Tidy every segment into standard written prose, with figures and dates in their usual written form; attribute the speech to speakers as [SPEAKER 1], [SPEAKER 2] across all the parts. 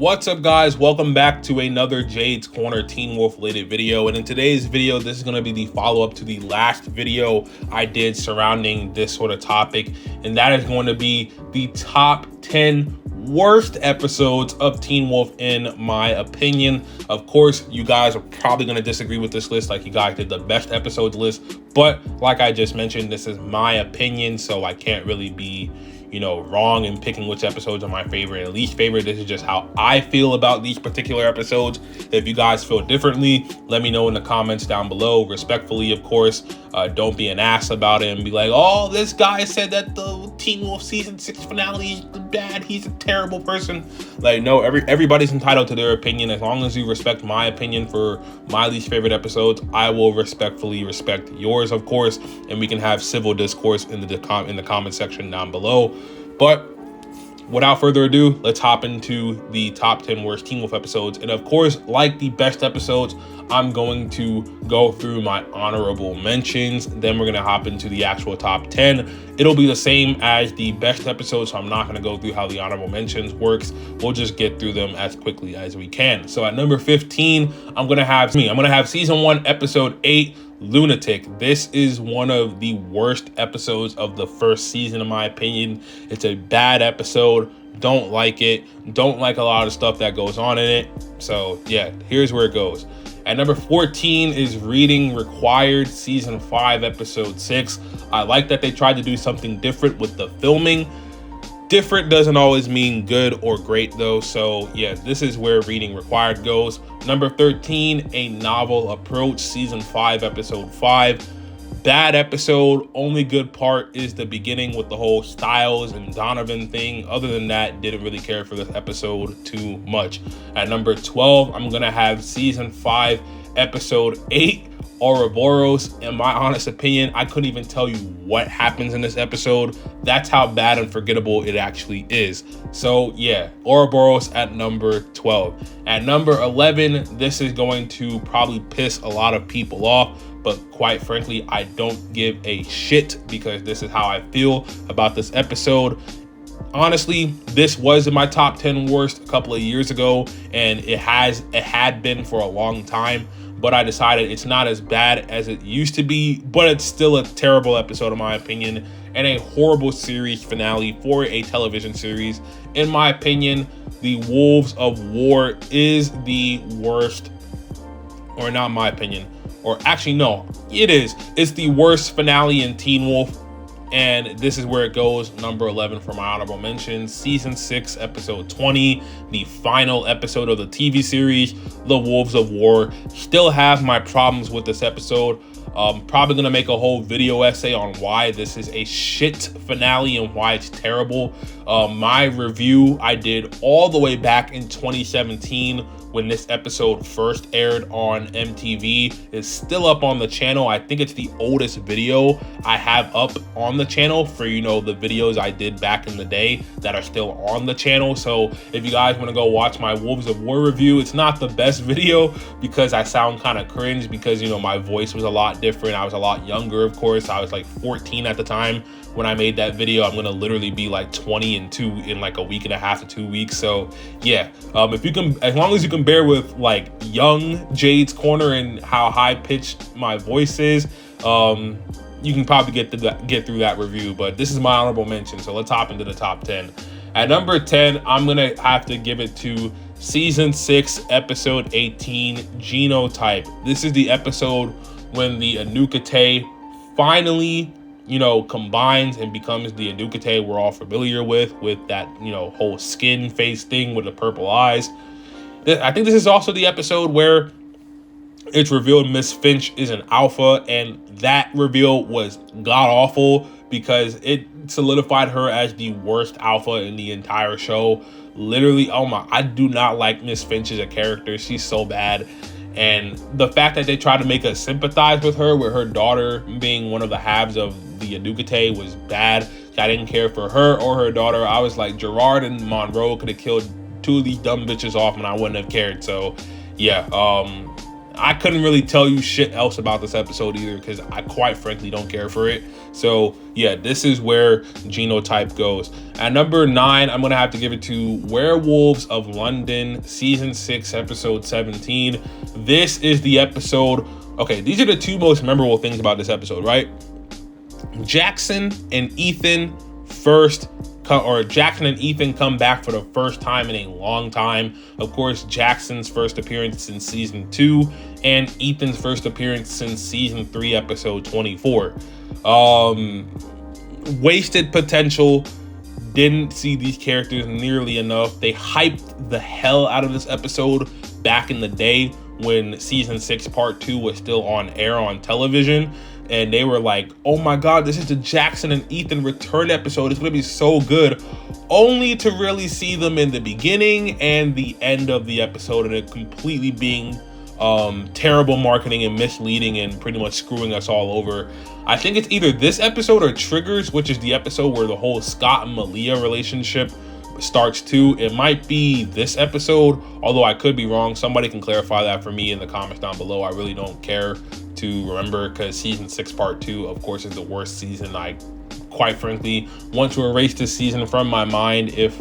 [SPEAKER 1] What's up, guys? Welcome back to another Jades Corner Teen Wolf related video. And in today's video, this is going to be the follow-up to the last video I did surrounding this sort of topic, and that is going to be the top 10 worst episodes of Teen Wolf in my opinion. Of course, you guys are probably going to disagree with this list, like you guys did the best episodes list, but like I just mentioned, this is my opinion, so I can't really be wrong in picking which episodes are my favorite and least favorite. This is just how I feel about these particular episodes. If you guys feel differently, let me know in the comments down below, respectfully, of course. Don't be an ass about it and be like, oh, this guy said that the Teen Wolf season 6 finale is bad, he's a terrible person. Like, no, everybody's entitled to their opinion. As long as you respect my opinion for my least favorite episodes, I will respectfully respect yours, of course, and we can have civil discourse in the comment section down below. But without further ado, let's hop into the top 10 worst Teen Wolf episodes. And of course, like the best episodes, I'm going to go through my honorable mentions. Then we're going to hop into the actual top 10. It'll be the same as the best episodes, so I'm not going to go through how the honorable mentions works. We'll just get through them as quickly as we can. So at number 15, I'm going to have season 1, episode 8, Lunatic. This is one of the worst episodes of the first season, in my opinion. It's a bad episode. Don't like it. Don't like a lot of stuff that goes on in it. So yeah, here's where it goes. At number 14 is Reading Required, season 5, episode 6. I like that they tried to do something different with the filming. Different doesn't always mean good or great though, so yeah, this is where Reading Required goes. Number 13, A Novel Approach, season 5, episode 5. Bad episode. Only good part is the beginning with the whole Styles and Donovan thing. Other than that, didn't really care for this episode too much. At number 12, I'm gonna have season 5, episode 8, Ouroboros. In my honest opinion, I couldn't even tell you what happens in this episode. That's how bad and forgettable it actually is. So yeah, Ouroboros at number 12. At number 11, this is going to probably piss a lot of people off, but quite frankly, I don't give a shit because this is how I feel about this episode. Honestly, this was in my top 10 worst a couple of years ago, and it had been for a long time, but I decided it's not as bad as it used to be, but it's still a terrible episode in my opinion, and a horrible series finale for a television series. In my opinion, the Wolves of War is the worst, or not my opinion, or actually no, it is. It's the worst finale in Teen Wolf. And this is where it goes. Number 11 for my honorable mentions, season 6, episode 20, the final episode of the TV series, The Wolves of War. Still have my problems with this episode. Probably gonna make a whole video essay on why this is a shit finale and why it's terrible. My review I did all the way back in 2017 when this episode first aired on MTV. Is still up on the channel. I think it's the oldest video I have up on the channel for the videos I did back in the day that are still on the channel. So if you guys want to go watch my Wolves of War review, it's not the best video because I sound kind of cringe because my voice was a lot different. I was a lot younger, of course. I was like 14 at the time when I made that video. I'm gonna literally be like 20 in like a week and a half to 2 weeks. So yeah, if you can, as long as you can bear with like young Jades Corner and how high pitched my voice is, you can probably get through that review. But this is my honorable mention, so let's hop into the top 10. At number 10, I'm gonna have to give it to season 6, episode 18, Genotype. This is the episode when the Anukate finally combines and becomes the Anukate we're all familiar with that whole skin face thing with the purple eyes. I think this is also the episode where it's revealed Miss Finch is an alpha, and that reveal was god awful because it solidified her as the worst alpha in the entire show. Literally, I do not like Miss Finch as a character. She's so bad. And the fact that they tried to make us sympathize with her daughter being one of the halves of the Anukate was bad. I didn't care for her or her daughter. I was like, Gerard and Monroe could have killed 2 of these dumb bitches off and I wouldn't have cared. So yeah, I couldn't really tell you shit else about this episode either, because I quite frankly don't care for it. So yeah, this is where Genotype goes. At number 9, I'm gonna have to give it to Werewolves of London, season 6, episode 17. This is the episode. Okay, these are the two most memorable things about this episode, right? Jackson and Ethan come back for the first time in a long time. Of course, Jackson's first appearance in season 2 and Ethan's first appearance since season 3, episode 24. Wasted potential. Didn't see these characters nearly enough. They hyped the hell out of this episode back in the day when season 6 part 2 was still on air on television. And they were like, oh my God, this is the Jackson and Ethan return episode. It's gonna be so good. Only to really see them in the beginning and the end of the episode, and it completely being terrible marketing and misleading and pretty much screwing us all over. I think it's either this episode or Triggers, which is the episode where the whole Scott and Malia relationship starts too. It might be this episode, although I could be wrong. Somebody can clarify that for me in the comments down below. I really don't care to remember, because season 6 part 2 of course is the worst season. I quite frankly want to erase this season from my mind. If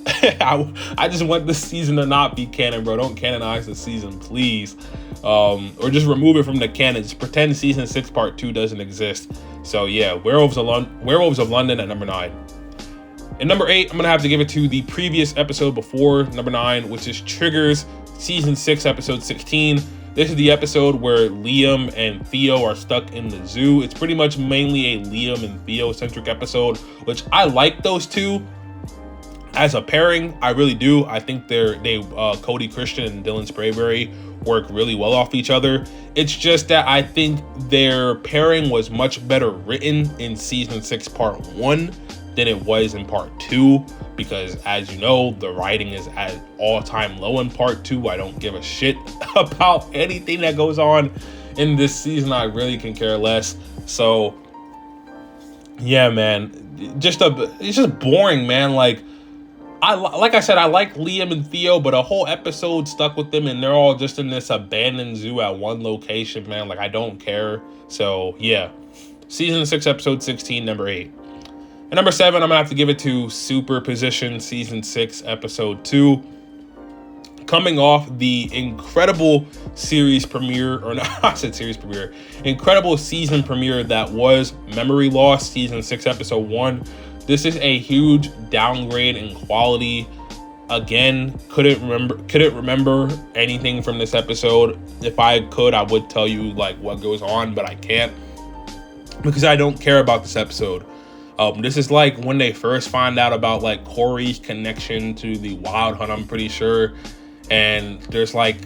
[SPEAKER 1] I just want this season to not be canon, bro. Don't canonize the season, please. Or just remove it from the canon. Just pretend season 6 part 2 doesn't exist. So yeah, Werewolves of London at number 9. And number 8, I'm gonna have to give it to the previous episode before number 9, which is Triggers, season 6, episode 16. This is the episode where Liam and Theo are stuck in the zoo. It's pretty much mainly a Liam and Theo centric episode, which I like those two as a pairing. I really do. I think Cody Christian and Dylan Sprayberry work really well off each other. It's just that I think their pairing was much better written in season 6 part 1 than it was in part 2, because as you know, the writing is at all-time low in part 2. I don't give a shit about anything that goes on in this season. I really can care less. So yeah, man, it's just boring, man. Like I said, I like Liam and Theo, but a whole episode stuck with them and they're all just in this abandoned zoo at one location, man. Like, I don't care. So yeah, season 6, episode 16, number 8. And number 7, I'm gonna have to give it to Superposition, season 6, episode 2. Coming off the incredible series premiere, or no, I said series premiere, incredible season premiere that was Memory Loss, season 6, episode 1. This is a huge downgrade in quality. Again, couldn't remember anything from this episode. If I could, I would tell you like what goes on, but I can't, because I don't care about this episode. This is like when they first find out about like Corey's connection to the Wild Hunt, I'm pretty sure. And there's like,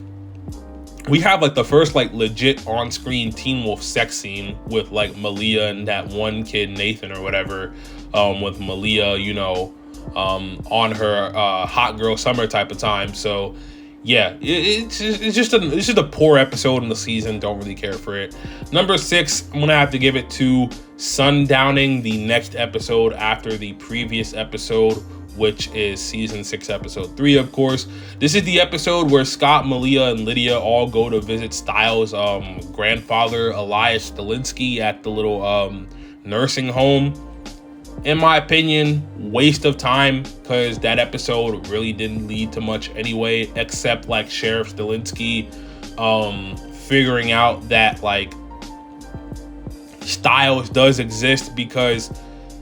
[SPEAKER 1] we have like the first like legit on-screen Teen Wolf sex scene with like Malia and that one kid, Nathan or whatever, with Malia, you know, on her hot girl summer type of time. So yeah, it's just a poor episode in the season. Don't really care for it. Number 6, I'm gonna have to give it to Sundowning, the next episode after the previous episode, which is season 6, episode 3, of course. This is the episode where Scott, Malia, and Lydia all go to visit Styles' grandfather, Elias Stalinsky, at the little nursing home. In my opinion, waste of time, because that episode really didn't lead to much anyway, except like Sheriff Stalinsky figuring out that like Styles does exist, because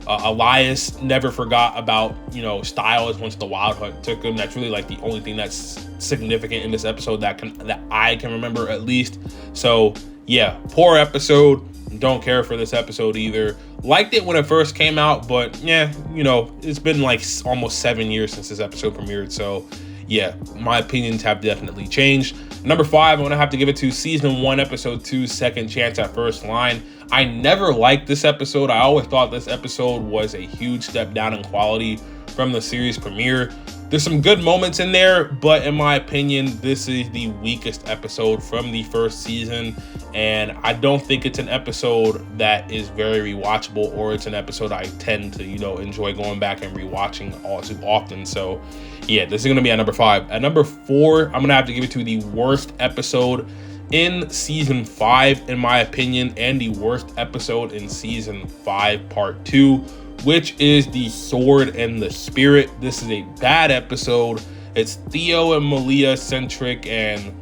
[SPEAKER 1] Elias never forgot about, you know, Styles once the Wild Hunt took him. That's really like the only thing that's significant in this episode that I can remember, at least. So yeah, poor episode. Don't care for this episode either. Liked it when it first came out, but yeah, you know, it's been like almost 7 years since this episode premiered. So yeah, my opinions have definitely changed. Number 5, I'm gonna have to give it to season 1, episode 2, Second Chance at First Line. I never liked this episode. I always thought this episode was a huge step down in quality from the series premiere. There's some good moments in there, but in my opinion, this is the weakest episode from the first season, and I don't think it's an episode that is very rewatchable, or it's an episode I tend to, you know, enjoy going back and rewatching all too often. So yeah, this is gonna be at number 5. At number 4, I'm gonna have to give it to the worst episode in season 5, in my opinion, and the worst episode in season 5, part 2, which is the Sword and the Spirit. This is a bad episode. It's Theo and Malia centric, and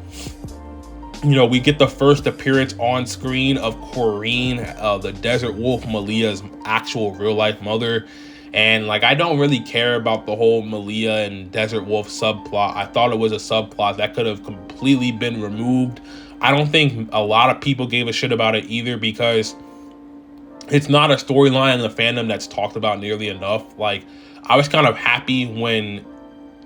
[SPEAKER 1] we get the first appearance on screen of Corrine, the Desert Wolf, Malia's actual real life mother. And I don't really care about the whole Malia and Desert Wolf subplot. I thought it was a subplot that could have completely been removed. I don't think a lot of people gave a shit about it either, because it's not a storyline in the fandom that's talked about nearly enough. I was kind of happy when,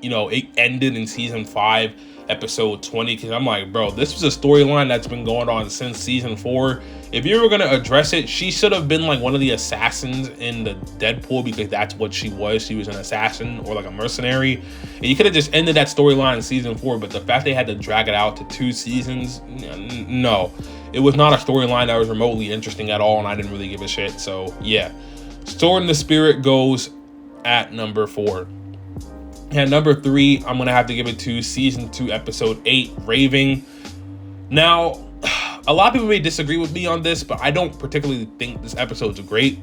[SPEAKER 1] it ended in season 5, episode 20, because I'm like, bro, this was a storyline that's been going on since season 4. If you were going to address it, she should have been one of the assassins in the Deadpool, because that's what she was. She was an assassin or a mercenary. And you could have just ended that storyline in season 4, but the fact they had to drag it out to 2 seasons, no. It was not a storyline that was remotely interesting at all, and I didn't really give a shit. So, yeah. Sword and the Spirit goes at number 4. And number 3, I'm going to have to give it to season 2, episode 8, Raving. Now, a lot of people may disagree with me on this, but I don't particularly think this episode's great.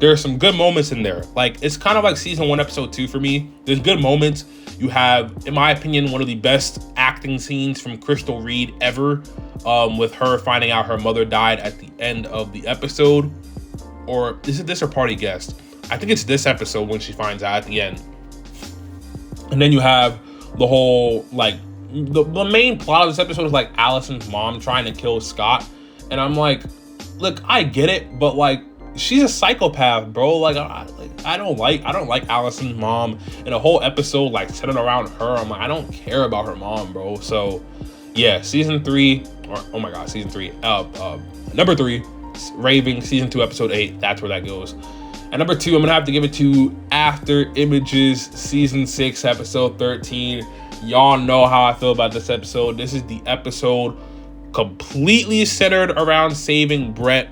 [SPEAKER 1] There are some good moments in there. It's kind of like season 1, episode 2 for me. There's good moments. You have, in my opinion, one of the best acting scenes from Crystal Reed ever, with her finding out her mother died at the end of the episode. Or is it this or Party Guest? I think it's this episode when she finds out at the end. And then you have the whole, the main plot of this episode is Allison's mom trying to kill Scott. And I'm like, look, I get it, but she's a psychopath, bro. I don't like Allison's mom. And a whole episode centered around her. I'm like, I don't care about her mom, bro. So yeah, season 3, or oh my god, season 3, number 3, Raving, season 2, episode 8. That's where that goes. And number 2, I'm gonna have to give it to After Images, season 6, episode 13. Y'all know how I feel about this episode. This is the episode completely centered around saving Brett.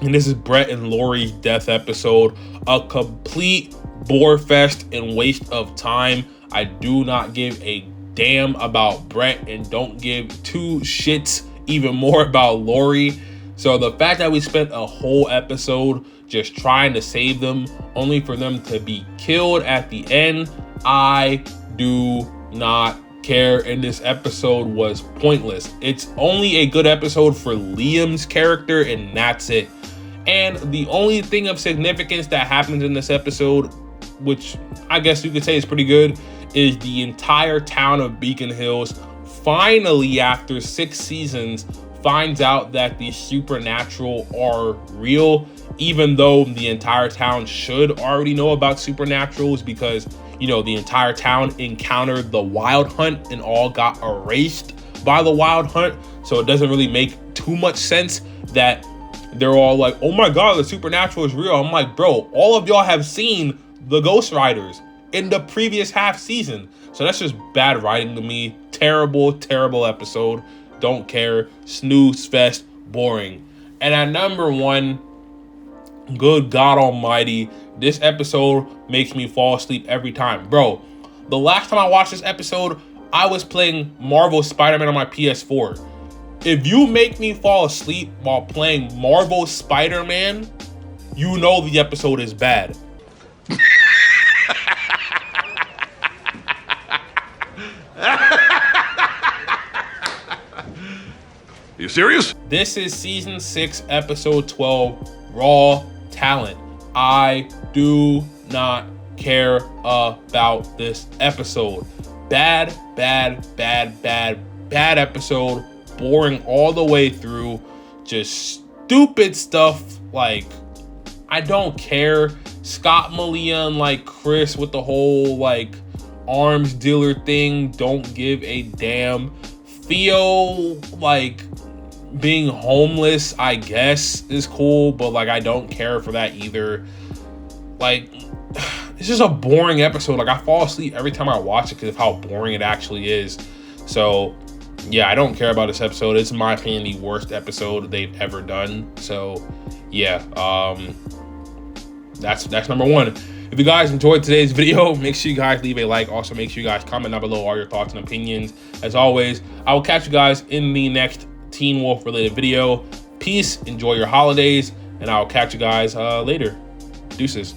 [SPEAKER 1] And this is Brett and Lori's death episode. A complete bore fest and waste of time. I do not give a damn about Brett and don't give 2 shits even more about Lori. So the fact that we spent a whole episode just trying to save them, only for them to be killed at the end, I do not care. And this episode was pointless. It's only a good episode for Liam's character, and that's it. And the only thing of significance that happens in this episode, which I guess you could say is pretty good, is the entire town of Beacon Hills finally, after 6 seasons, finds out that the supernatural are real, even though the entire town should already know about supernaturals, because the entire town encountered the Wild Hunt and all got erased by the Wild Hunt. So it doesn't really make too much sense that they're all like, oh my god, the supernatural is real. I'm like, bro, all of y'all have seen the Ghost Riders in the previous half season. So that's just bad writing to me. Terrible episode. Don't care. Snooze fest. Boring. And at number 1, good God almighty, this episode makes me fall asleep every time. Bro, the last time I watched this episode, I was playing Marvel Spider-Man on my PS4. If you make me fall asleep while playing Marvel Spider-Man, you know the episode is bad.
[SPEAKER 2] Are you serious?
[SPEAKER 1] This is season 6, episode 12, Raw Talent. I do not care about this episode. Bad episode. Boring all the way through. Just stupid stuff. I don't care. Scott, Malia, and Chris with the whole arms dealer thing. Don't give a damn. Theo being homeless, I guess, is cool, but I don't care for that either. It's just a boring episode. I fall asleep every time I watch it because of how boring it actually is. So yeah, I don't care about this episode. It's, in my opinion, the worst episode they've ever done. So yeah, that's number 1. If you guys enjoyed today's video, make sure you guys leave a like. Also, make sure you guys comment down below all your thoughts and opinions. As always, I will catch you guys in the next Teen Wolf related video. Peace, enjoy your holidays, and I'll catch you guys later. Deuces.